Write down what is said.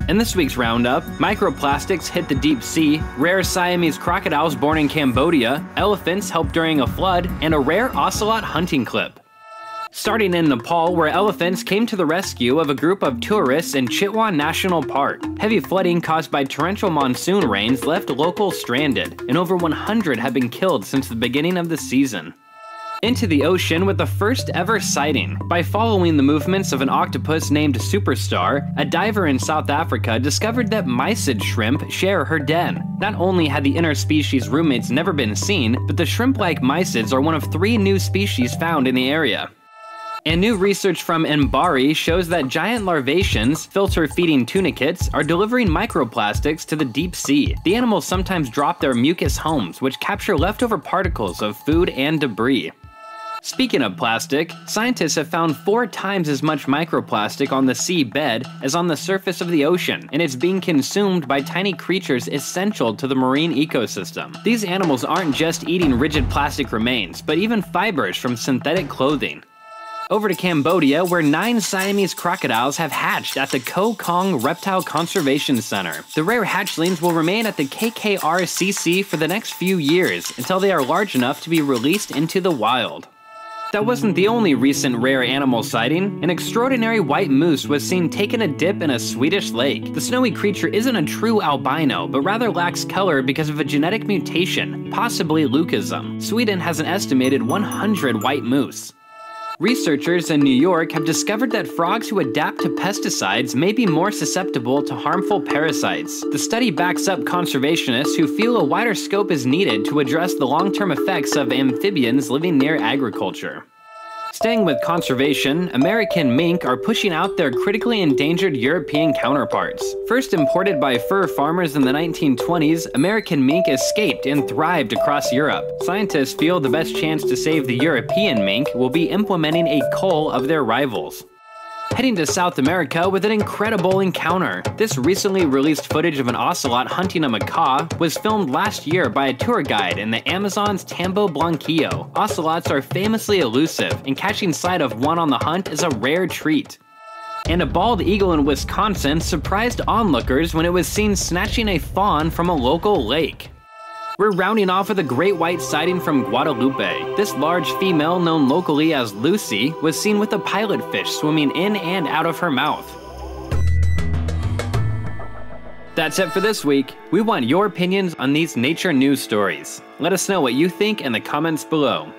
In this week's roundup, microplastics hit the deep sea, rare Siamese crocodiles born in Cambodia, elephants helped during a flood, and a rare ocelot hunting clip. Starting in Nepal, where elephants came to the rescue of a group of tourists in Chitwan National Park. Heavy flooding caused by torrential monsoon rains left locals stranded, and over 100 have been killed since the beginning of the season. Into the ocean with the first ever sighting. By following the movements of an octopus named Superstar, a diver in South Africa discovered that mysid shrimp share her den. Not only had the interspecies roommates never been seen, but the shrimp-like mysids are one of 3 new species found in the area. And new research from Mbari shows that giant larvaceans, filter-feeding tunicates, are delivering microplastics to the deep sea. The animals sometimes drop their mucus homes, which capture leftover particles of food and debris. Speaking of plastic, scientists have found 4 times as much microplastic on the sea bed as on the surface of the ocean, and it's being consumed by tiny creatures essential to the marine ecosystem. These animals aren't just eating rigid plastic remains, but even fibers from synthetic clothing. Over to Cambodia, where 9 Siamese crocodiles have hatched at the Koh Kong Reptile Conservation Center. The rare hatchlings will remain at the KKRCC for the next few years until they are large enough to be released into the wild. That wasn't the only recent rare animal sighting. An extraordinary white moose was seen taking a dip in a Swedish lake. The snowy creature isn't a true albino, but rather lacks color because of a genetic mutation, possibly leucism. Sweden has an estimated 100 white moose. Researchers in New York have discovered that frogs who adapt to pesticides may be more susceptible to harmful parasites. The study backs up conservationists who feel a wider scope is needed to address the long-term effects of amphibians living near agriculture. Staying with conservation, American mink are pushing out their critically endangered European counterparts. First imported by fur farmers in the 1920s, American mink escaped and thrived across Europe. Scientists feel the best chance to save the European mink will be implementing a cull of their rivals. Heading to South America with an incredible encounter. This recently released footage of an ocelot hunting a macaw was filmed last year by a tour guide in the Amazon's Tambo Blanquillo. Ocelots are famously elusive, and catching sight of one on the hunt is a rare treat. And a bald eagle in Wisconsin surprised onlookers when it was seen snatching a fawn from a local lake. We're rounding off with a great white sighting from Guadalupe. This large female, known locally as Lucy, was seen with a pilotfish swimming in and out of her mouth. That's it for this week. We want your opinions on these nature news stories. Let us know what you think in the comments below.